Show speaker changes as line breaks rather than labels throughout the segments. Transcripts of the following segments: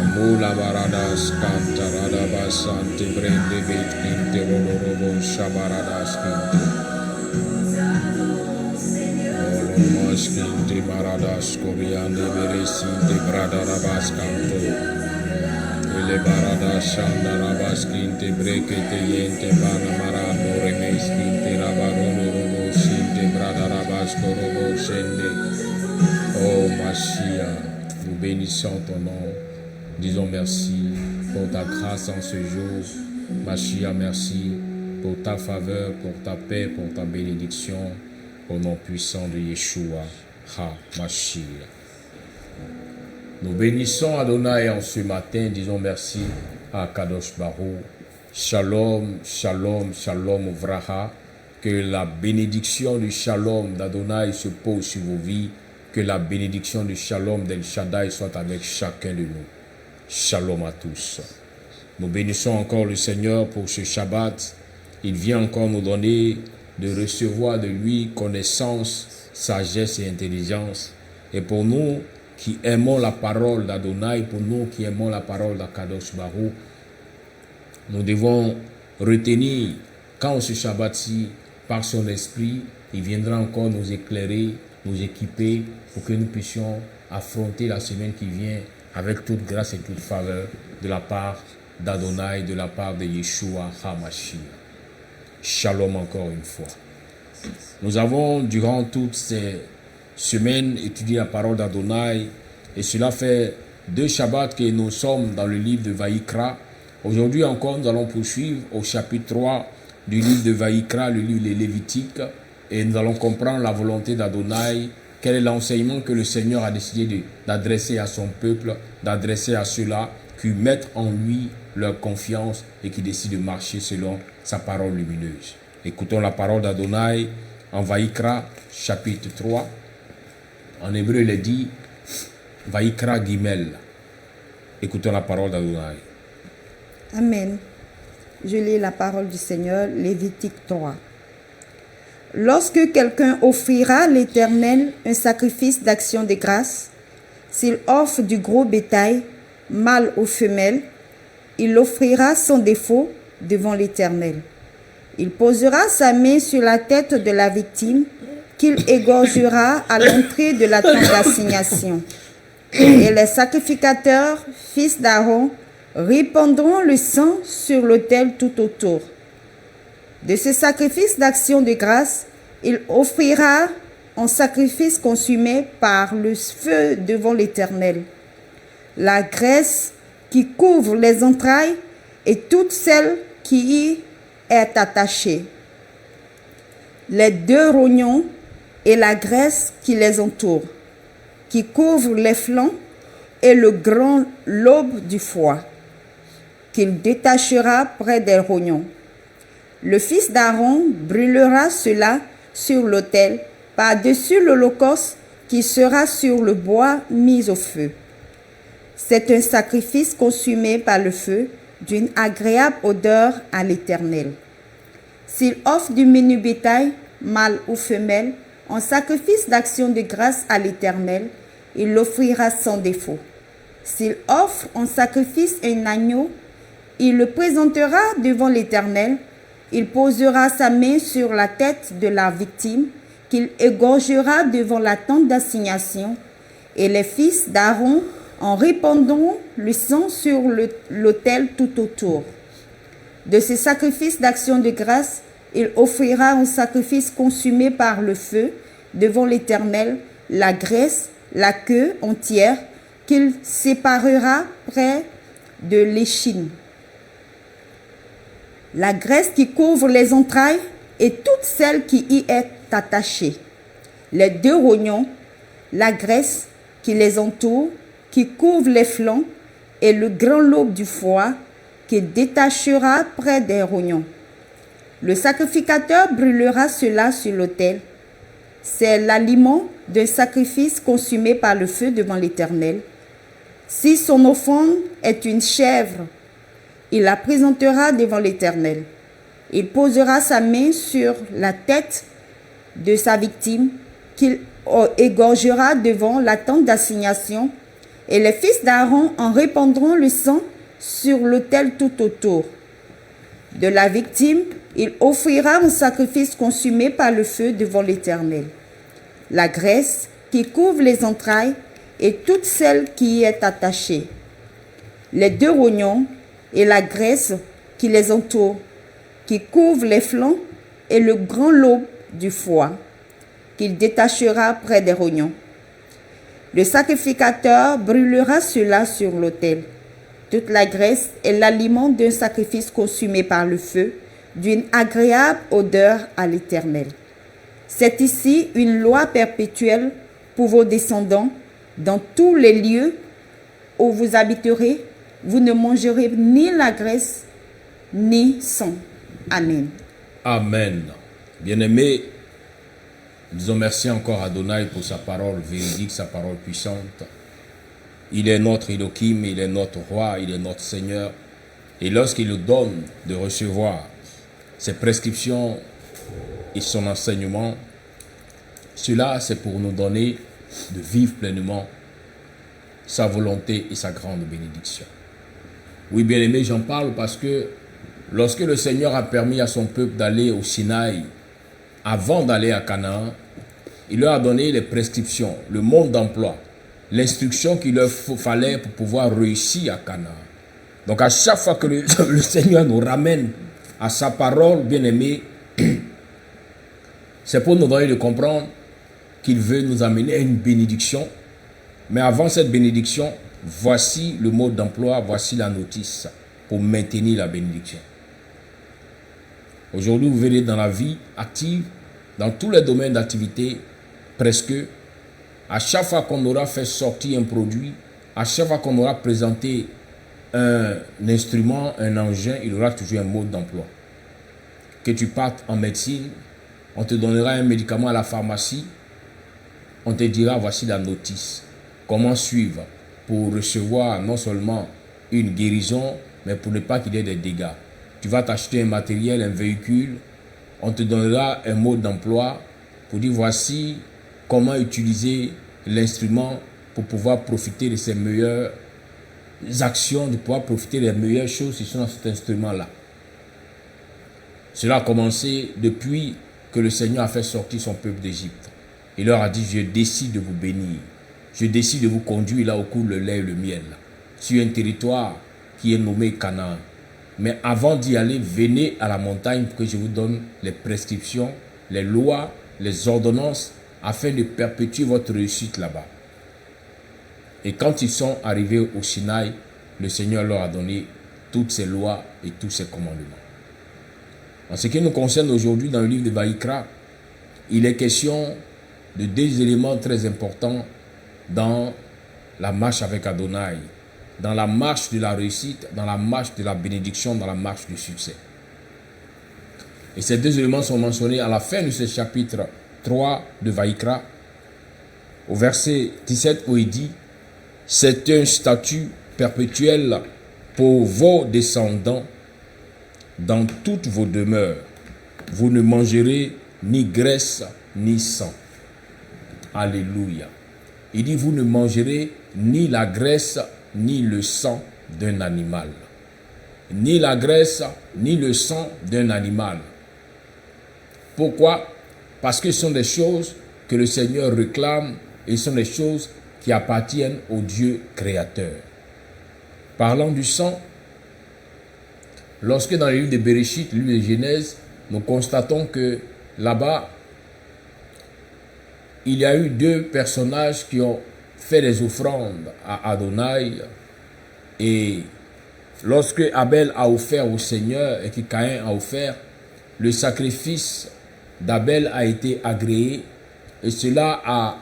Amula baradas canta radabas ante brende bit kinte rodorobo shabaradas kinte. Olomas kinte maradas koriande beresinte bradarabas canto. Ele baradas shandarabas kinte brekete yente banamarando remes kinte rabarono robo shinte bradarabas korobo shende. Oh Mashiach, nous bénissons ton nom. Disons merci pour ta grâce en ce jour. Mashiach, merci pour ta faveur, pour ta paix, pour ta bénédiction. Au nom puissant de Yeshua, HaMashiach. Nous bénissons Adonai en ce matin. Disons merci à Kadosh Baruch. Shalom, shalom, shalom, Vraha. Que la bénédiction du shalom d'Adonai se pose sur vos vies. Que la bénédiction du shalom d'El Shaddai soit avec chacun de nous. Shalom à tous. Nous bénissons encore le Seigneur pour ce Shabbat. Il vient encore nous donner de recevoir de lui connaissance, sagesse et intelligence. Et pour nous qui aimons la parole d'Adonai, pour nous qui aimons la parole d'Akadosh Baruch, nous devons retenir quand ce Shabbat-ci, par son esprit, il viendra encore nous éclairer, nous équiper pour que nous puissions affronter la semaine qui vient avec toute grâce et toute faveur de la part d'Adonai, de la part de Yeshua HaMashiach. Shalom encore une fois. Nous avons durant toutes ces semaines étudié la parole d'Adonai et cela fait 2 Shabbats que nous sommes dans le livre de Vaïkra. Aujourd'hui encore, nous allons poursuivre au chapitre 3 du livre de Vaïkra, le livre des Lévitiques, et nous allons comprendre la volonté d'Adonai. Quel est l'enseignement que le Seigneur a décidé d'adresser à son peuple, d'adresser à ceux-là qui mettent en lui leur confiance et qui décident de marcher selon sa parole lumineuse. Écoutons la parole d'Adonai en Vaïkra, chapitre 3. En hébreu, il est dit Vaïkra Gimel. Écoutons la parole d'Adonai.
Amen. Je lis la parole du Seigneur, Lévitique 3. Lorsque quelqu'un offrira à l'Éternel un sacrifice d'action de grâce, s'il offre du gros bétail, mâle ou femelle, il l'offrira sans défaut devant l'Éternel. Il posera sa main sur la tête de la victime qu'il égorgera à l'entrée de la tente d'assignation. Et les sacrificateurs, fils d'Aaron, répandront le sang sur l'autel tout autour. De ce sacrifice d'action de grâce, il offrira en sacrifice consumé par le feu devant l'Éternel la graisse qui couvre les entrailles et toute celle qui y est attachée, les 2 rognons et la graisse qui les entoure, qui couvre les flancs et le grand lobe du foie, qu'il détachera près des rognons. Le fils d'Aaron brûlera cela sur l'autel, par-dessus l'holocauste qui sera sur le bois mis au feu. C'est un sacrifice consumé par le feu, d'une agréable odeur à l'Éternel. S'il offre du menu bétail, mâle ou femelle, en sacrifice d'action de grâce à l'Éternel, il l'offrira sans défaut. S'il offre en sacrifice un agneau, il le présentera devant l'Éternel. Il posera sa main sur la tête de la victime, qu'il égorgera devant la tente d'assignation, et les fils d'Aaron en répandront le sang sur l'autel tout autour. De ces sacrifices d'action de grâce, il offrira un sacrifice consumé par le feu devant l'Éternel, la graisse, la queue entière, qu'il séparera près de l'échine, la graisse qui couvre les entrailles et toute celle qui y est attachée, les 2 rognons, la graisse qui les entoure, qui couvre les flancs, et le grand lobe du foie, qui détachera près des rognons. Le sacrificateur brûlera cela sur l'autel. C'est l'aliment d'un sacrifice consumé par le feu devant l'Éternel. Si son offrande est une chèvre, il la présentera devant l'Éternel. Il posera sa main sur la tête de sa victime, qu'il égorgera devant la tente d'assignation, Et les fils d'Aaron en répandront le sang sur l'autel tout autour. De la victime, il offrira un sacrifice consumé par le feu devant l'Éternel. La graisse qui couvre les entrailles et toute celle qui y est attachée. Les 2 rognons et la graisse qui les entoure, qui couvre les flancs et le grand lobe du foie, qu'il détachera près des rognons. Le sacrificateur brûlera cela sur l'autel. Toute la graisse est l'aliment d'un sacrifice consumé par le feu, d'une agréable odeur à l'Éternel. C'est ici une loi perpétuelle pour vos descendants. Dans tous les lieux où vous habiterez, vous ne mangerez ni la graisse, ni sang. Amen.
Amen. Bien-aimés, disons merci encore à Adonai pour sa parole véridique, sa parole puissante. Il est notre Elohim, il est notre roi, il est notre Seigneur. Et lorsqu'il nous donne de recevoir ses prescriptions et son enseignement, cela c'est pour nous donner de vivre pleinement sa volonté et sa grande bénédiction. Oui, bien-aimés, j'en parle parce que lorsque le Seigneur a permis à son peuple d'aller au Sinaï, avant d'aller à Canaan, il leur a donné les prescriptions, le mode d'emploi, l'instruction qu'il leur fallait pour pouvoir réussir à Canaan. Donc à chaque fois que le Seigneur nous ramène à sa parole, bien-aimés, c'est pour nous donner de comprendre qu'il veut nous amener à une bénédiction. Mais avant cette bénédiction, voici le mode d'emploi, voici la notice pour maintenir la bénédiction. Aujourd'hui, vous verrez dans la vie active, dans tous les domaines d'activité, presque, à chaque fois qu'on aura fait sortir un produit, à chaque fois qu'on aura présenté un instrument, un engin, il y aura toujours un mode d'emploi. Que tu partes en médecine, on te donnera un médicament à la pharmacie, on te dira voici la notice. Comment suivre pour recevoir non seulement une guérison, mais pour ne pas qu'il y ait des dégâts. Tu vas t'acheter un matériel, un véhicule, on te donnera un mode d'emploi pour dire voici comment utiliser l'instrument pour pouvoir profiter de ses meilleures actions, de pouvoir profiter des meilleures choses qui sont dans cet instrument-là. Cela a commencé depuis que le Seigneur a fait sortir son peuple d'Égypte. Il leur a dit, je décide de vous bénir. Je décide de vous conduire là où coule le lait et le miel, sur un territoire qui est nommé Canaan. Mais avant d'y aller, venez à la montagne pour que je vous donne les prescriptions, les lois, les ordonnances, afin de perpétuer votre réussite là-bas. Et quand ils sont arrivés au Sinaï, le Seigneur leur a donné toutes ces lois et tous ces commandements. En ce qui nous concerne aujourd'hui dans le livre de Vaïkra, il est question de 2 éléments très importants dans la marche avec Adonai, dans la marche de la réussite, dans la marche de la bénédiction, dans la marche du succès. Et ces 2 éléments sont mentionnés à la fin de ce chapitre 3 de Vaïkra, au verset 17 où il dit « C'est un statut perpétuel pour vos descendants dans toutes vos demeures. Vous ne mangerez ni graisse ni sang. » Alléluia. Il dit, vous ne mangerez ni la graisse, ni le sang d'un animal. Ni la graisse, ni le sang d'un animal. Pourquoi? Parce que ce sont des choses que le Seigneur réclame et ce sont des choses qui appartiennent au Dieu créateur. Parlant du sang, lorsque dans le livre de Béréchit, le livre de Genèse, nous constatons que là-bas, il y a eu 2 personnages qui ont fait des offrandes à Adonai. Et lorsque Abel a offert au Seigneur et que Caïn a offert, le sacrifice d'Abel a été agréé. Et cela a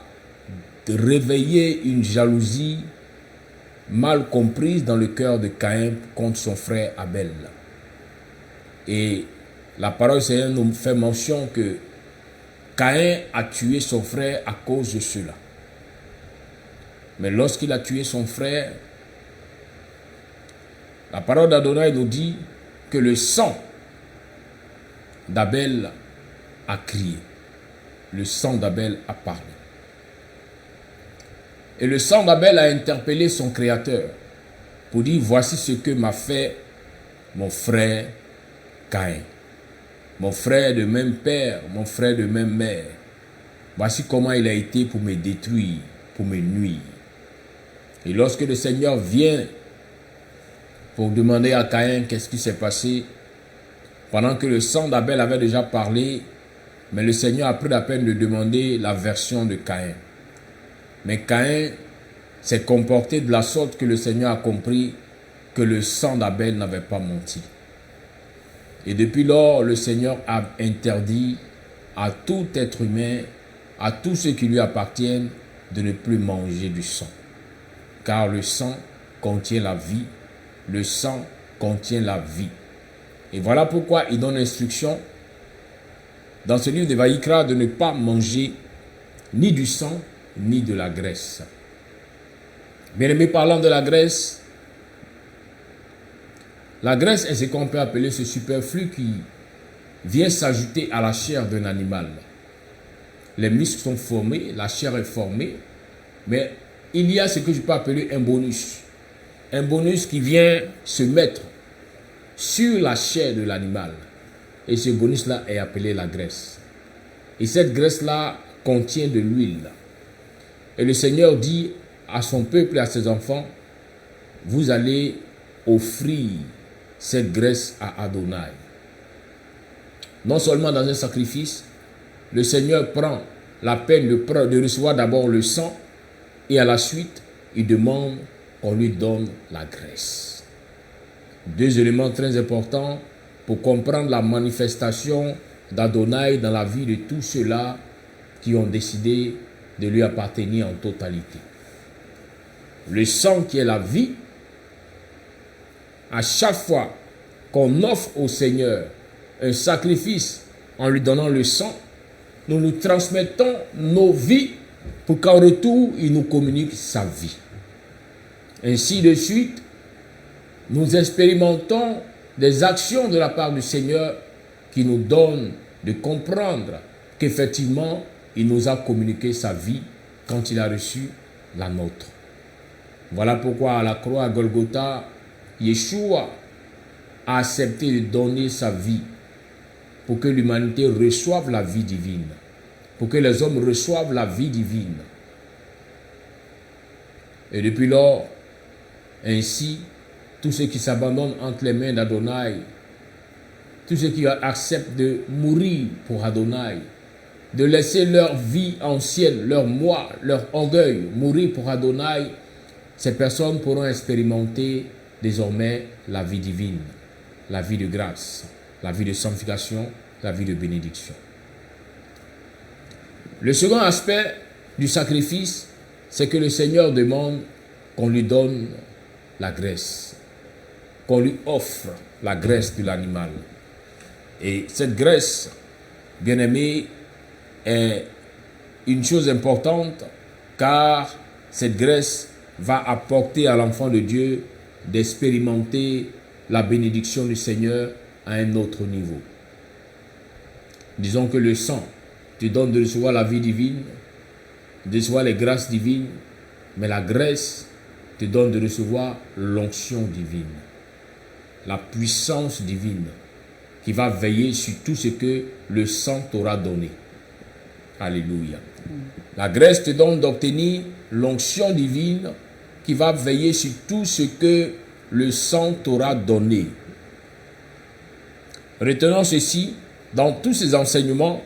réveillé une jalousie mal comprise dans le cœur de Caïn contre son frère Abel. Et la parole du Seigneur nous fait mention que Caïn a tué son frère à cause de cela. Mais lorsqu'il a tué son frère, la parole d'Adonai nous dit que le sang d'Abel a crié. Le sang d'Abel a parlé. Et le sang d'Abel a interpellé son créateur pour dire, voici ce que m'a fait mon frère Caïn. Mon frère de même père, mon frère de même mère. Voici comment il a été pour me détruire, pour me nuire. Et lorsque le Seigneur vient pour demander à Caïn qu'est-ce qui s'est passé, pendant que le sang d'Abel avait déjà parlé, mais le Seigneur a pris la peine de demander la version de Caïn. Mais Caïn s'est comporté de la sorte que le Seigneur a compris que le sang d'Abel n'avait pas menti. Et depuis lors, le Seigneur a interdit à tout être humain, à tous ceux qui lui appartiennent, de ne plus manger du sang. Car le sang contient la vie. Le sang contient la vie. Et voilà pourquoi il donne instruction dans ce livre de Vaïkra de ne pas manger ni du sang, ni de la graisse. Bien-aimés, parlant de la graisse est ce qu'on peut appeler ce superflu qui vient s'ajouter à la chair d'un animal. Les muscles sont formés, la chair est formée, mais il y a ce que je peux appeler un bonus. Un bonus qui vient se mettre sur la chair de l'animal. Et ce bonus-là est appelé la graisse. Et cette graisse-là contient de l'huile. Et le Seigneur dit à son peuple et à ses enfants, vous allez offrir cette graisse à Adonai. Non seulement dans un sacrifice, le Seigneur prend la peine de recevoir d'abord le sang et à la suite, il demande qu'on lui donne la graisse. Deux éléments très importants pour comprendre la manifestation d'Adonai dans la vie de tous ceux-là qui ont décidé de lui appartenir en totalité. Le sang qui est la vie, à chaque fois qu'on offre au Seigneur un sacrifice en lui donnant le sang, nous nous transmettons nos vies pour qu'en retour, il nous communique sa vie. Ainsi de suite, nous expérimentons des actions de la part du Seigneur qui nous donnent de comprendre qu'effectivement, il nous a communiqué sa vie quand il a reçu la nôtre. Voilà pourquoi à la croix à Golgotha, Yeshua a accepté de donner sa vie pour que l'humanité reçoive la vie divine, pour que les hommes reçoivent la vie divine. Et depuis lors, ainsi, tous ceux qui s'abandonnent entre les mains d'Adonai, tous ceux qui acceptent de mourir pour Adonai, de laisser leur vie ancienne, leur moi, leur orgueil mourir pour Adonai, ces personnes pourront expérimenter désormais la vie divine, la vie de grâce, la vie de sanctification, la vie de bénédiction. Le second aspect du sacrifice, c'est que le Seigneur demande qu'on lui donne la graisse, qu'on lui offre la graisse de l'animal. Et cette graisse, bien-aimée, est une chose importante, car cette graisse va apporter à l'enfant de Dieu d'expérimenter la bénédiction du Seigneur à un autre niveau. Disons que le sang te donne de recevoir la vie divine, de recevoir les grâces divines, mais la graisse te donne de recevoir l'onction divine, la puissance divine qui va veiller sur tout ce que le sang t'aura donné. Alléluia. La graisse te donne d'obtenir l'onction divine qui va veiller sur tout ce que le sang t'aura donné. Retenons ceci, dans tous ces enseignements,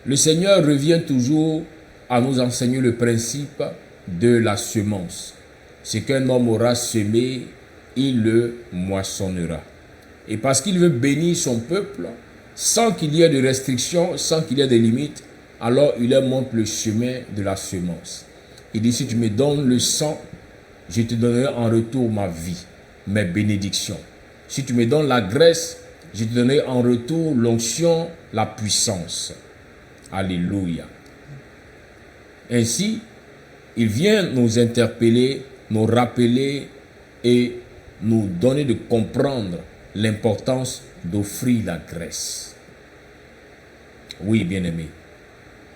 le Seigneur revient toujours à nous enseigner le principe de la semence. Ce qu'un homme aura semé, il le moissonnera. Et parce qu'il veut bénir son peuple, sans qu'il y ait de restrictions, sans qu'il y ait de limites, alors il leur montre le chemin de la semence. Il dit, si tu me donnes le sang, je te donnerai en retour ma vie, mes bénédictions. Si tu me donnes la graisse, je te donnerai en retour l'onction, la puissance. Alléluia. Ainsi, il vient nous interpeller, nous rappeler et nous donner de comprendre l'importance d'offrir la graisse. Oui, bien-aimé,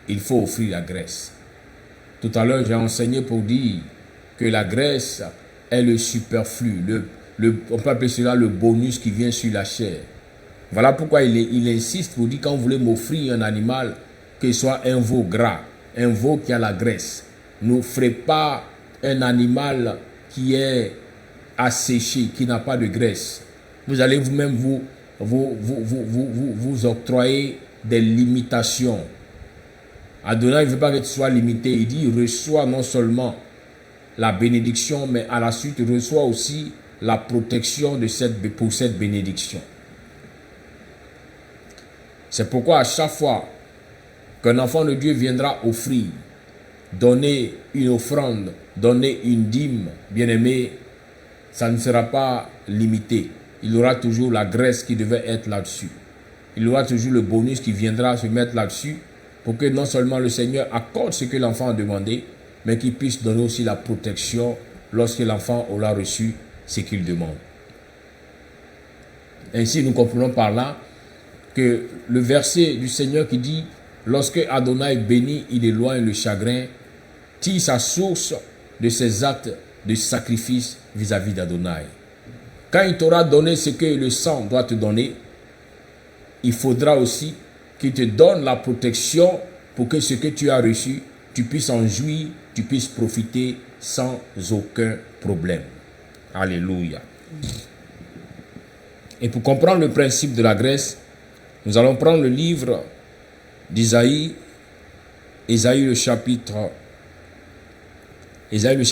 il faut offrir la graisse. Tout à l'heure, j'ai enseigné pour dire que la graisse est le superflu, on peut appeler cela le bonus qui vient sur la chair. Voilà pourquoi il insiste pour dire, quand vous voulez m'offrir un animal, qu'il soit un veau gras, un veau qui a la graisse. Ne ferez pas un animal qui est asséché, qui n'a pas de graisse. Vous allez vous-même vous octroyer des limitations. Adonai ne veut pas que tu sois limité. Il dit, reçois non seulement la bénédiction, mais à la suite, reçois aussi la protection pour cette bénédiction. C'est pourquoi à chaque fois qu'un enfant de Dieu viendra offrir, donner une offrande, donner une dîme, bien-aimé, ça ne sera pas limité. Il aura toujours la graisse qui devait être là-dessus. Il aura toujours le bonus qui viendra se mettre là-dessus pour que non seulement le Seigneur accorde ce que l'enfant a demandé, mais qu'il puisse donner aussi la protection lorsque l'enfant aura reçu ce qu'il demande. Ainsi, nous comprenons par là que le verset du Seigneur qui dit « Lorsque Adonai bénit, il éloigne le chagrin », tire sa source de ses actes de sacrifice vis-à-vis d'Adonai. Quand il t'aura donné ce que le sang doit te donner, il faudra aussi qu'il te donne la protection pour que ce que tu as reçu, tu puisses en jouir, tu puisses profiter sans aucun problème. Alléluia. Et pour comprendre le principe de la graisse, nous allons prendre le livre d'Isaïe, Isaïe le chapitre 10, Isaïe le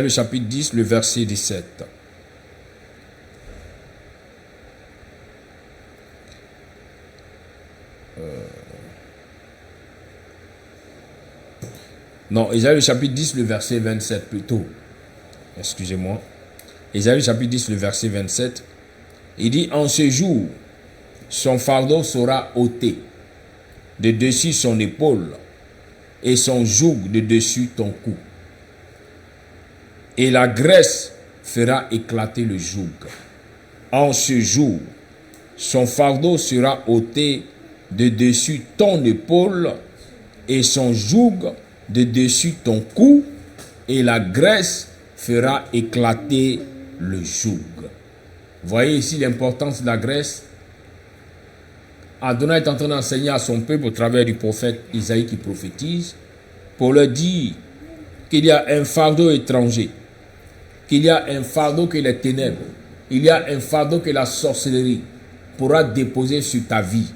chapitre 10, le verset 17. Non, Isaïe le chapitre 10, le verset 27 plutôt. Excusez-moi. Isaïe le chapitre 10, le verset 27. Il dit, en ce jour, son fardeau sera ôté de dessus son épaule et son joug de dessus ton cou. Et la graisse fera éclater le joug. En ce jour, son fardeau sera ôté de dessus ton épaule et son joug de dessus ton cou, et la graisse fera éclater le joug. Voyez ici l'importance de la graisse. Adonai est en train d'enseigner à son peuple au travers du prophète Isaïe qui prophétise pour leur dire qu'il y a un fardeau étranger, qu'il y a un fardeau que les ténèbres, il y a un fardeau que la sorcellerie pourra déposer sur ta vie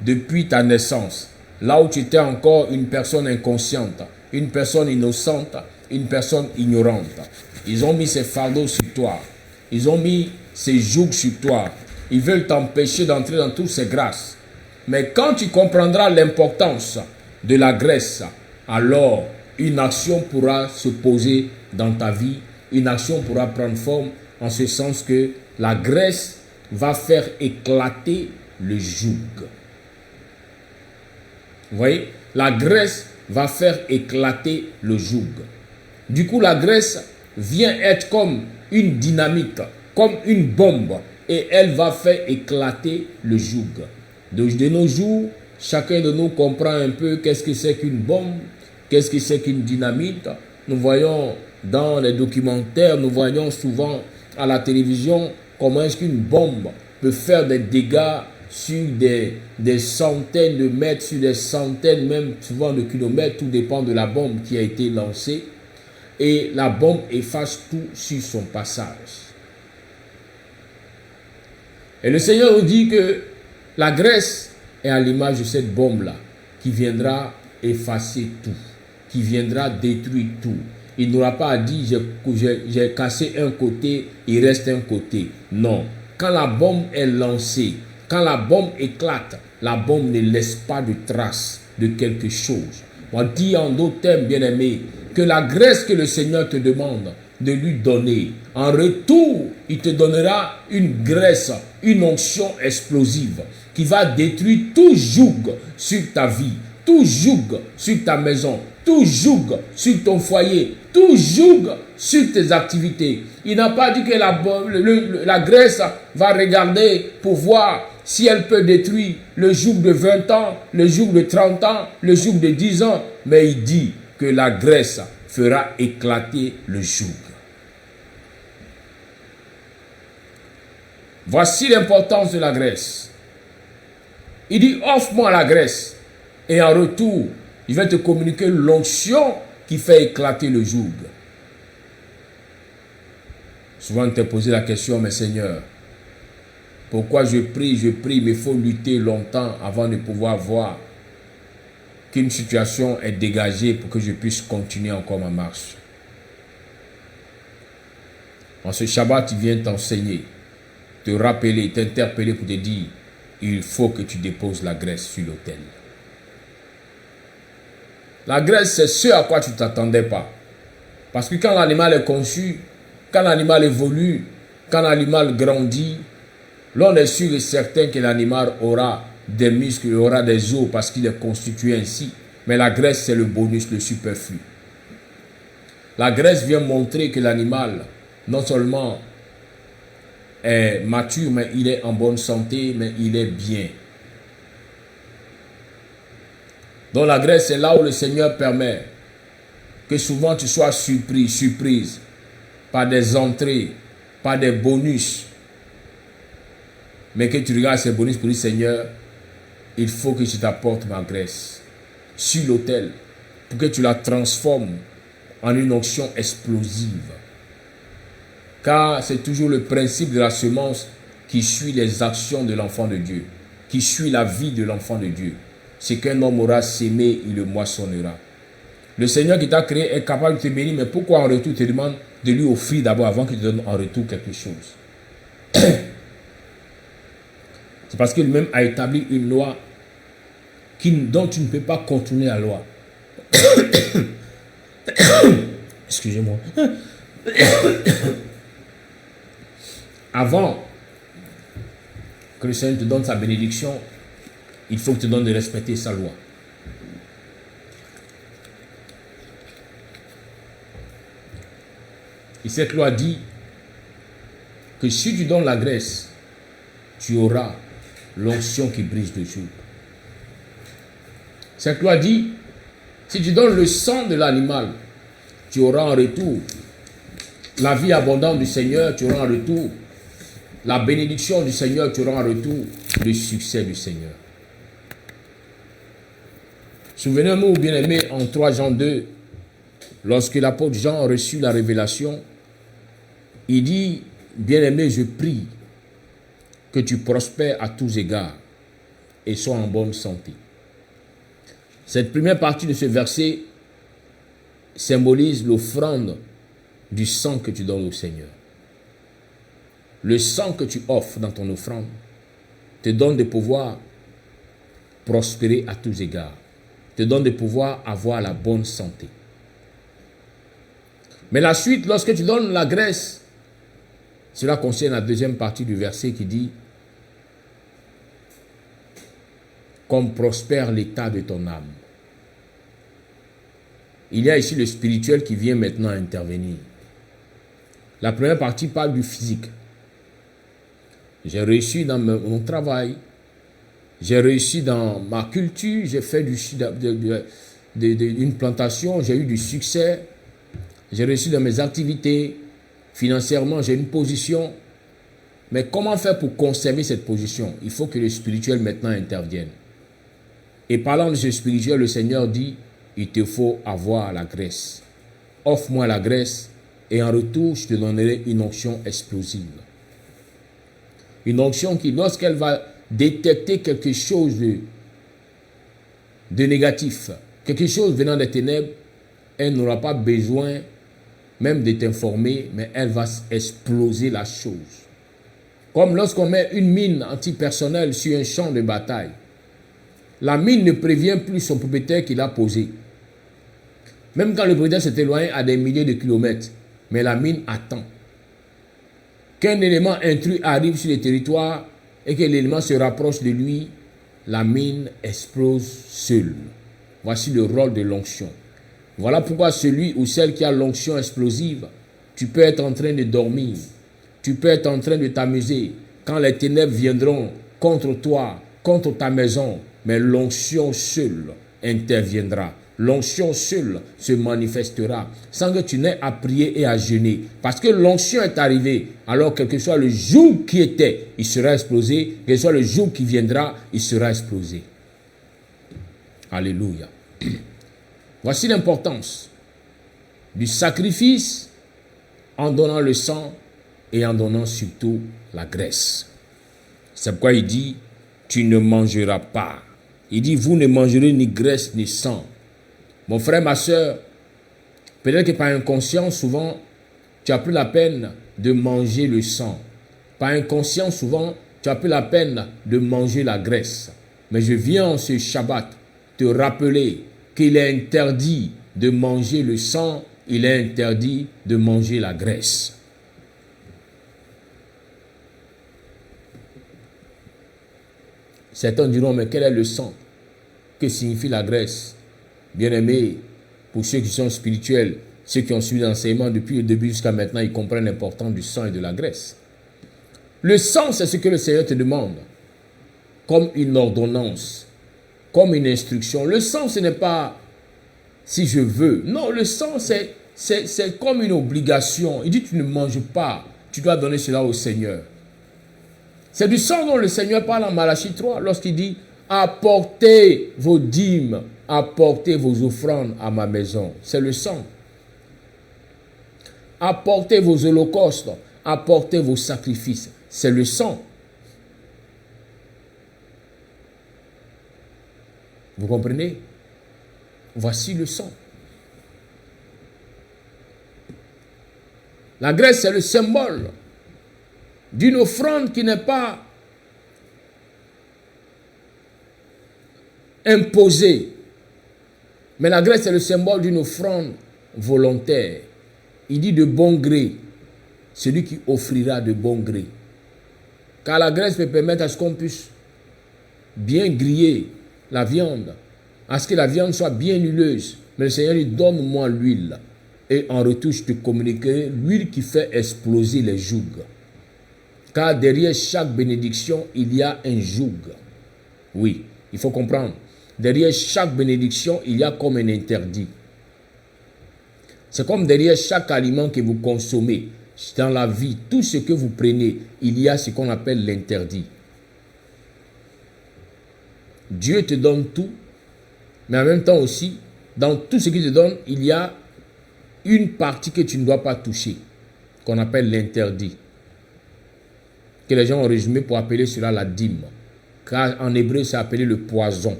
depuis ta naissance, là où tu étais encore une personne inconsciente, une personne innocente, une personne ignorante. Ils ont mis ces fardeaux sur toi, ils ont mis ces jougs sur toi. Ils veulent t'empêcher d'entrer dans toutes ces grâces. Mais quand tu comprendras l'importance de la graisse, alors une action pourra se poser dans ta vie. Une action pourra prendre forme en ce sens que la graisse va faire éclater le joug. Vous voyez? La graisse va faire éclater le joug. Du coup, la graisse vient être comme une dynamite, comme une bombe. Et elle va faire éclater le joug. De nos jours, chacun de nous comprend un peu qu'est-ce que c'est qu'une bombe, qu'est-ce que c'est qu'une dynamite. Nous voyons dans les documentaires, nous voyons souvent à la télévision comment est-ce qu'une bombe peut faire des dégâts sur des centaines de mètres, sur des centaines même souvent de kilomètres, tout dépend de la bombe qui a été lancée. Et la bombe efface tout sur son passage. Et le Seigneur nous dit que la graisse est à l'image de cette bombe-là qui viendra effacer tout, qui viendra détruire tout. Il n'aura pas à dire j'ai cassé un côté, il reste un côté. Non. Quand la bombe est lancée, quand la bombe éclate, la bombe ne laisse pas de trace de quelque chose. On dit en d'autres termes, bien-aimés, que la graisse que le Seigneur te demande de lui donner, en retour, il te donnera une graisse, une onction explosive qui va détruire tout joug sur ta vie, tout joug sur ta maison, tout joug sur ton foyer, tout joug sur tes activités. Il n'a pas dit que la graisse va regarder pour voir si elle peut détruire le joug de 20 ans, le joug de 30 ans, le joug de 10 ans, mais il dit que la graisse fera éclater le joug. Voici l'importance de la graisse. Il dit, offre-moi la graisse et en retour, je vais te communiquer l'onction qui fait éclater le joug. Souvent, on t'a posé la question, mais Seigneur, pourquoi je prie, mais il faut lutter longtemps avant de pouvoir voir qu'une situation est dégagée pour que je puisse continuer encore ma marche. En ce Shabbat, il vient t'enseigner, te rappeler, t'interpeller pour te dire, il faut que tu déposes la graisse sur l'autel. La graisse, c'est ce à quoi tu ne t'attendais pas. Parce que quand l'animal est conçu, quand l'animal évolue, quand l'animal grandit, l'on est sûr et certain que l'animal aura des muscles, aura des os parce qu'il est constitué ainsi. Mais la graisse, c'est le bonus, le superflu. La graisse vient montrer que l'animal, non seulement est mature, mais il est en bonne santé, mais il est bien. Donc la graisse, c'est là où le Seigneur permet que souvent tu sois surprise par des entrées, par des bonus. Mais que tu regardes ces bonus pour dire, Seigneur, il faut que je t'apporte ma graisse sur l'autel pour que tu la transformes en une onction explosive. Car c'est toujours le principe de la semence qui suit les actions de l'enfant de Dieu, qui suit la vie de l'enfant de Dieu. Ce qu'un homme aura sémé, il le moissonnera. Le Seigneur qui t'a créé est capable de te bénir, mais pourquoi en retour tu te demandes de lui offrir d'abord avant qu'il te donne en retour quelque chose? C'est parce qu'il même a établi une loi dont tu ne peux pas contourner la loi. Excusez-moi. Avant que le Seigneur te donne sa bénédiction, il faut que tu te donnes de respecter sa loi. Et cette loi dit que si tu donnes la graisse, tu auras l'onction qui brise le joug. Cette loi dit, si tu donnes le sang de l'animal, tu auras en retour la vie abondante du Seigneur, tu auras en retour la bénédiction du Seigneur, tu auras en retour le succès du Seigneur. Souvenez-vous, bien-aimés, en 3 Jean 2, lorsque l'apôtre Jean a reçu la révélation, il dit, bien-aimé, je prie que tu prospères à tous égards et sois en bonne santé. Cette première partie de ce verset symbolise l'offrande du sang que tu donnes au Seigneur. Le sang que tu offres dans ton offrande te donne de pouvoir prospérer à tous égards, te donne de pouvoir avoir la bonne santé. Mais la suite, lorsque tu donnes la graisse, cela concerne la deuxième partie du verset qui dit « Comme prospère l'état de ton âme ». Il y a ici le spirituel qui vient maintenant intervenir. La première partie parle du physique. J'ai réussi dans mon travail, j'ai réussi dans ma culture, j'ai fait une plantation, j'ai eu du succès, j'ai réussi dans mes activités, financièrement j'ai une position. Mais comment faire pour conserver cette position? Il faut que le spirituel maintenant intervienne. Et parlant de ce spirituel, le Seigneur dit, il te faut avoir la graisse. Offre-moi la graisse et en retour, je te donnerai une onction explosive. Une onction qui, lorsqu'elle va détecter quelque chose de négatif, quelque chose venant des ténèbres, elle n'aura pas besoin même de t'informer, mais elle va exploser la chose. Comme lorsqu'on met une mine antipersonnelle sur un champ de bataille, la mine ne prévient plus son propriétaire qui l'a posée. Même quand le propriétaire s'est éloigné à des milliers de kilomètres, mais la mine attend. Qu'un élément intrus arrive sur le territoire et que l'élément se rapproche de lui, la mine explose seule. Voici le rôle de l'onction. Voilà pourquoi celui ou celle qui a l'onction explosive, tu peux être en train de dormir, tu peux être en train de t'amuser. Quand les ténèbres viendront contre toi, contre ta maison, mais l'onction seule interviendra. L'onction seule se manifestera sans que tu n'aies à prier et à jeûner. Parce que l'onction est arrivée. Alors quel que soit le jour qui était, il sera explosé. Quel que soit le jour qui viendra, il sera explosé. Alléluia. Voici l'importance du sacrifice en donnant le sang et en donnant surtout la graisse. C'est pourquoi il dit, tu ne mangeras pas. Il dit, vous ne mangerez ni graisse ni sang. Mon frère, ma soeur, peut-être que par inconscience, souvent, tu as pris la peine de manger le sang. Par inconscience, souvent, tu as pris la peine de manger la graisse. Mais je viens en ce Shabbat te rappeler qu'il est interdit de manger le sang, il est interdit de manger la graisse. Certains diront, mais quel est le sang? Que signifie la graisse? Bien-aimés, pour ceux qui sont spirituels, ceux qui ont suivi l'enseignement depuis le début jusqu'à maintenant, ils comprennent l'importance du sang et de la graisse. Le sang, c'est ce que le Seigneur te demande, comme une ordonnance, comme une instruction. Le sang, ce n'est pas si je veux. Non, le sang, c'est comme une obligation. Il dit, tu ne manges pas, tu dois donner cela au Seigneur. C'est du sang dont le Seigneur parle en Malachie 3, lorsqu'il dit, apportez vos dîmes, apportez vos offrandes à ma maison. C'est le sang. Apportez vos holocaustes, apportez vos sacrifices. C'est le sang. Vous comprenez? Voici le sang. La graisse, c'est le symbole d'une offrande qui n'est pas imposée. Mais la graisse, c'est le symbole d'une offrande volontaire. Il dit de bon gré, celui qui offrira de bon gré. Car la graisse peut permettre à ce qu'on puisse bien griller la viande, à ce que la viande soit bien huileuse. Mais le Seigneur dit, donne-moi l'huile. Et en retour, je te communiquerai l'huile qui fait exploser les jougs. Car derrière chaque bénédiction, il y a un joug. Oui, il faut comprendre. Derrière chaque bénédiction, il y a comme un interdit. C'est comme derrière chaque aliment que vous consommez. Dans la vie, tout ce que vous prenez, il y a ce qu'on appelle l'interdit. Dieu te donne tout, mais en même temps aussi, dans tout ce qu'il te donne, il y a une partie que tu ne dois pas toucher, qu'on appelle l'interdit. Que les gens ont résumé pour appeler cela la dîme. Car en hébreu, c'est appelé le poison.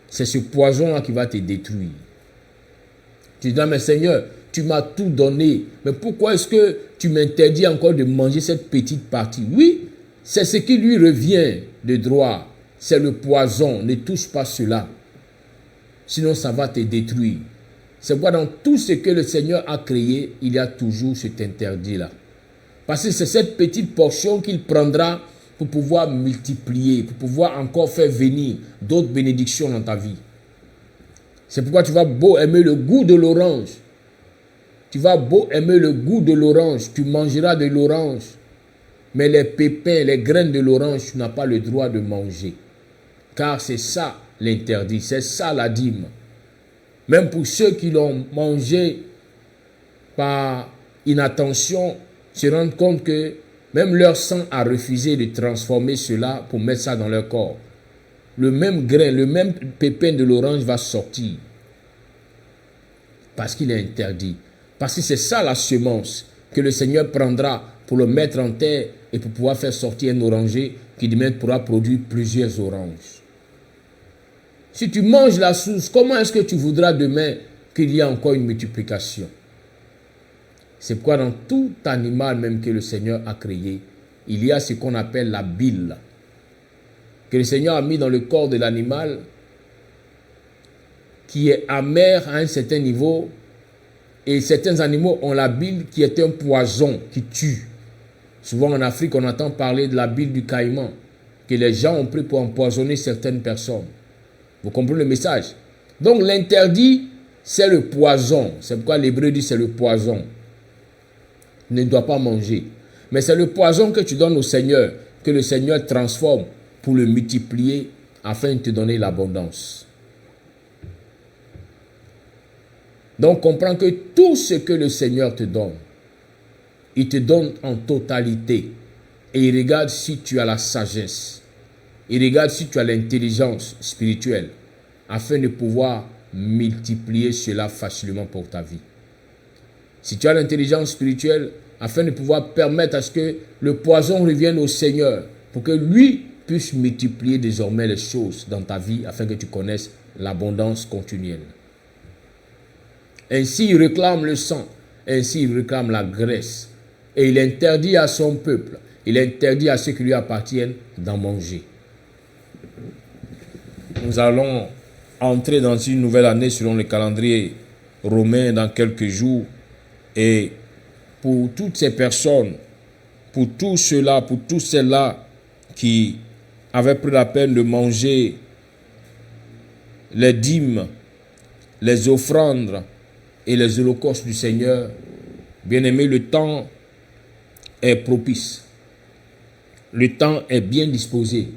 C'est ce poison-là qui va te détruire. Tu dis, mais Seigneur, tu m'as tout donné, mais pourquoi est-ce que tu m'interdis encore de manger cette petite partie? Oui, c'est ce qui lui revient de droit. C'est le poison, ne touche pas cela. Sinon, ça va te détruire. C'est pourquoi dans tout ce que le Seigneur a créé, il y a toujours cet interdit-là. Parce que c'est cette petite portion qu'il prendra pour pouvoir multiplier, pour pouvoir encore faire venir d'autres bénédictions dans ta vie. C'est pourquoi tu vas beau aimer le goût de l'orange. Tu vas beau aimer le goût de l'orange, tu mangeras de l'orange. Mais les pépins, les graines de l'orange, tu n'as pas le droit de manger. Car c'est ça l'interdit, c'est ça la dîme. Même pour ceux qui l'ont mangé par inattention, se rendent compte que même leur sang a refusé de transformer cela pour mettre ça dans leur corps. Le même grain, le même pépin de l'orange va sortir. Parce qu'il est interdit. Parce que c'est ça la semence que le Seigneur prendra pour le mettre en terre et pour pouvoir faire sortir un oranger qui demain pourra produire plusieurs oranges. Si tu manges la souche, comment est-ce que tu voudras demain qu'il y ait encore une multiplication? C'est pourquoi dans tout animal même que le Seigneur a créé, il y a ce qu'on appelle la bile, que le Seigneur a mis dans le corps de l'animal, qui est amer à un certain niveau, et certains animaux ont la bile qui est un poison qui tue. Souvent en Afrique, on entend parler de la bile du caïman, que les gens ont pris pour empoisonner certaines personnes. Vous comprenez le message? Donc l'interdit, c'est le poison. C'est pourquoi l'hébreu dit c'est le poison. Ne doit pas manger. Mais c'est le poison que tu donnes au Seigneur que le Seigneur transforme pour le multiplier afin de te donner l'abondance. Donc comprends que tout ce que le Seigneur te donne, il te donne en totalité. Et il regarde si tu as la sagesse. Il regarde si tu as l'intelligence spirituelle afin de pouvoir multiplier cela facilement pour ta vie. Si tu as l'intelligence spirituelle afin de pouvoir permettre à ce que le poison revienne au Seigneur pour que lui puisse multiplier désormais les choses dans ta vie afin que tu connaisses l'abondance continuelle. Ainsi il réclame le sang, ainsi il réclame la graisse et il interdit à son peuple, il interdit à ceux qui lui appartiennent d'en manger. Nous allons entrer dans une nouvelle année selon le calendrier romain dans quelques jours. Et pour toutes ces personnes, pour tous ceux-là, pour tous ceux-là qui avaient pris la peine de manger les dîmes, les offrandes et les holocaustes du Seigneur, bien-aimés, le temps est propice. Le temps est bien disposé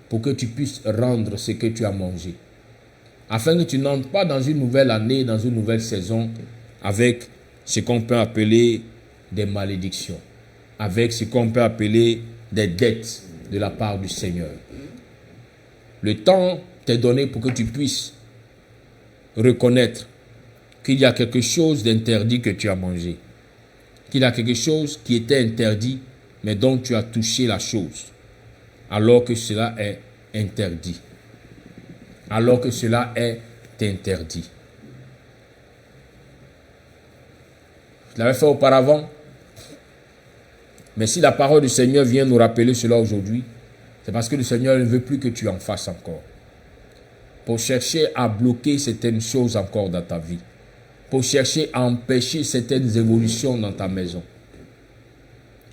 pour que tu puisses rendre ce que tu as mangé. Afin que tu n'entres pas dans une nouvelle année, dans une nouvelle saison, avec ce qu'on peut appeler des malédictions, avec ce qu'on peut appeler des dettes de la part du Seigneur. Le temps t'est donné pour que tu puisses reconnaître qu'il y a quelque chose d'interdit que tu as mangé, qu'il y a quelque chose qui était interdit, mais dont tu as touché la chose, alors que cela est interdit. Alors que cela est interdit. Je l'avais fait auparavant, mais si la parole du Seigneur vient nous rappeler cela aujourd'hui, c'est parce que le Seigneur ne veut plus que tu en fasses encore. Pour chercher à bloquer certaines choses encore dans ta vie, pour chercher à empêcher certaines évolutions dans ta maison.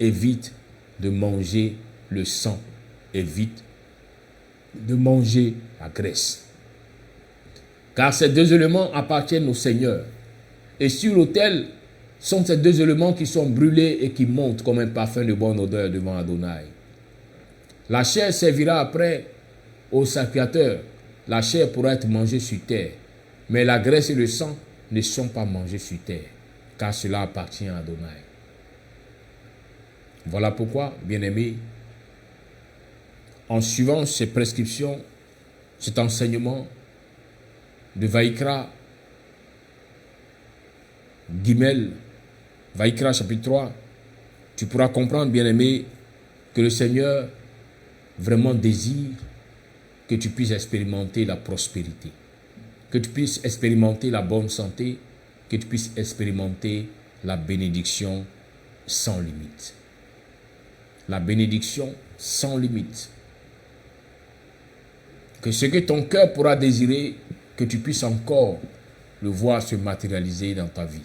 Évite de manger le sang, évite de manger la graisse. Car ces deux éléments appartiennent au Seigneur. Et sur l'autel, sont ces deux éléments qui sont brûlés et qui montent comme un parfum de bonne odeur devant Adonai. La chair servira après au sacrificateur. La chair pourra être mangée sur terre. Mais la graisse et le sang ne sont pas mangés sur terre, car cela appartient à Adonai. Voilà pourquoi, bien-aimés, en suivant ces prescriptions, cet enseignement de Vaïkra, Gimel, Vaïkra chapitre 3, tu pourras comprendre, bien-aimé, que le Seigneur vraiment désire que tu puisses expérimenter la prospérité, que tu puisses expérimenter la bonne santé, que tu puisses expérimenter la bénédiction sans limite. La bénédiction sans limite. Que ce que ton cœur pourra désirer, que tu puisses encore le voir se matérialiser dans ta vie.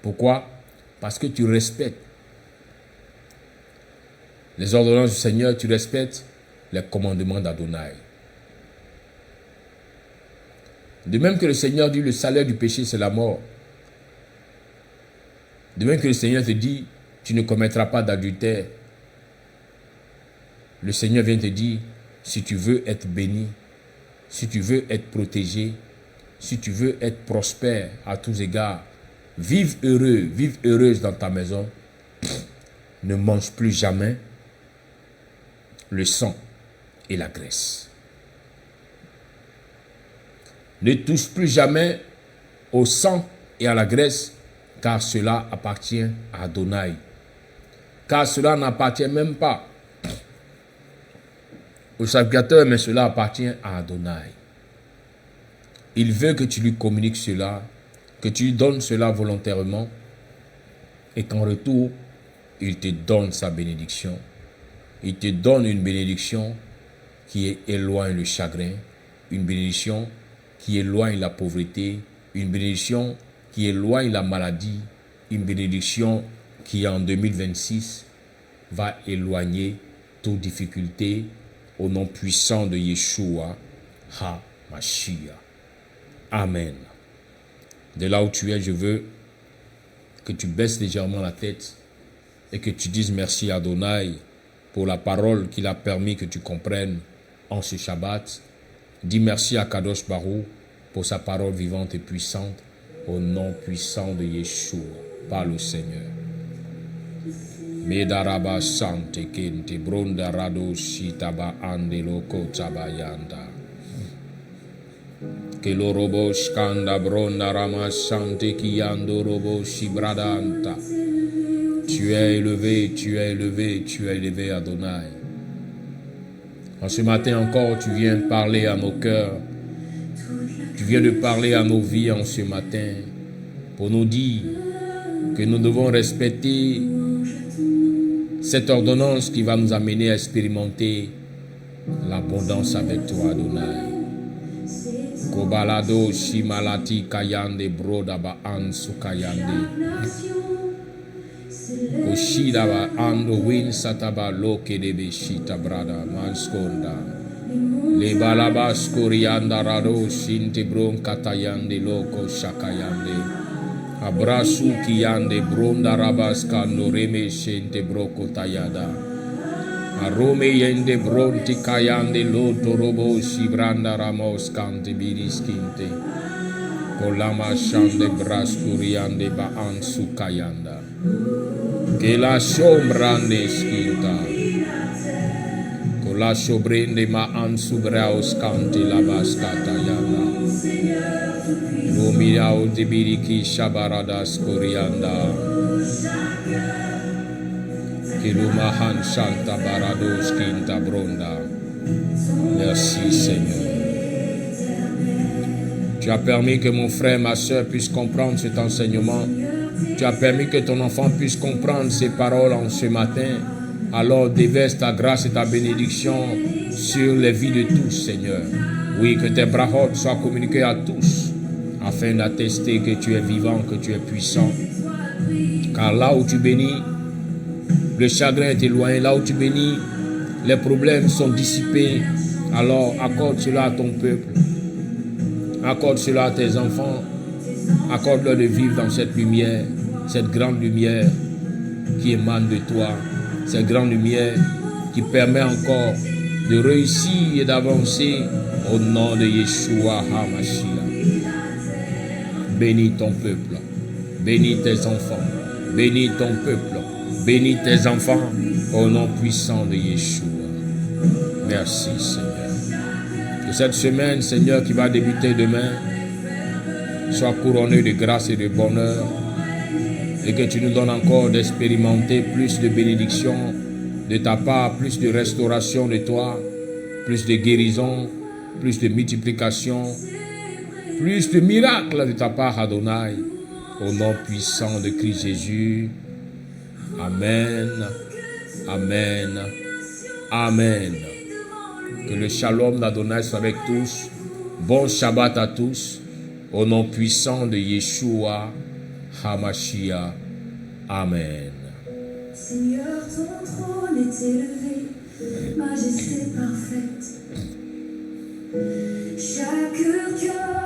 Pourquoi? Parce que tu respectes les ordonnances du Seigneur, tu respectes les commandements d'Adonai. De même que le Seigneur dit, le salaire du péché, c'est la mort. De même que le Seigneur te dit, tu ne commettras pas d'adultère. Le Seigneur vient te dire, si tu veux être béni, si tu veux être protégé, si tu veux être prospère à tous égards, vive heureux, vive heureuse dans ta maison, ne mange plus jamais le sang et la graisse. Ne touche plus jamais au sang et à la graisse, car cela appartient à Adonai. Car cela n'appartient même pas au sacrificateur, mais cela appartient à Adonai. Il veut que tu lui communiques cela, que tu lui donnes cela volontairement, et qu'en retour, il te donne sa bénédiction. Il te donne une bénédiction qui éloigne le chagrin, une bénédiction qui éloigne la pauvreté, une bénédiction qui éloigne la maladie, une bénédiction qui en 2026 va éloigner toute difficulté au nom puissant de Yeshua HaMashiach. Amen. De là où tu es, je veux que tu baisses légèrement la tête et que tu dises merci à Adonai pour la parole qu'il a permis que tu comprennes en ce Shabbat. Dis merci à Kadosh Baruch pour sa parole vivante et puissante. Au nom puissant de Yeshua, par le Seigneur. Medaraba sante kente bronda rado shitaba andelo kotabayanda. Que lo robo shkanda bronda rama sante kiyando robo shibradanta. Tu es élevé, tu es élevé, tu es élevé Adonai. En ce matin encore, tu viens parler à nos cœurs. Tu viens de parler à nos vies en ce matin pour nous dire que nous devons respecter cette ordonnance qui va nous amener à expérimenter l'abondance avec toi, Adonai. Kobalado shimalati kayande brodaba ansu kayande. Oshidaba ando win sataba loke debe shita brada manskonda. Le balabas corianda rado shinte bron katayande loko shakayande. Abrasu kiyande bronda rabas kando reme shente broko tayada. Arome yende bronti kayande loto robo shibranda ramos kante biriskinte. Kolama shande bras coriande ba ansu kayanda. Que la sombrande skinta. La sobrende ma ansubraos cante la bascata yanda. Lumiao de biriki shabaradas corianda. Kilumahan santa barados quinta bronda. Merci Seigneur. Tu as permis que mon frère, ma soeur puissent comprendre cet enseignement. Tu as permis que ton enfant puisse comprendre ces paroles en ce matin. Alors déverse ta grâce et ta bénédiction sur les vies de tous, Seigneur. Oui, que tes brachot soient communiqués à tous, afin d'attester que tu es vivant, que tu es puissant. Car là où tu bénis, le chagrin est éloigné. Là où tu bénis, les problèmes sont dissipés. Alors accorde cela à ton peuple. Accorde cela à tes enfants. Accorde-leur de vivre dans cette lumière, cette grande lumière qui émane de toi. Cette grande lumière qui permet encore de réussir et d'avancer au nom de Yeshua HaMashiach. Bénis ton peuple, bénis tes enfants, bénis ton peuple, bénis tes enfants au nom puissant de Yeshua. Merci Seigneur. Que cette semaine, Seigneur, qui va débuter demain, soit couronnée de grâce et de bonheur. Et que tu nous donnes encore d'expérimenter plus de bénédiction de ta part, plus de restauration de toi, plus de guérison, plus de multiplication, plus de miracles de ta part, Adonai, au nom puissant de Christ Jésus. Amen, Amen, Amen. Que le shalom d'Adonai soit avec tous. Bon Shabbat à tous, au nom puissant de Yeshua HaMashiach. Amen.
Seigneur, ton trône est élevé, majesté parfaite. Chaque cœur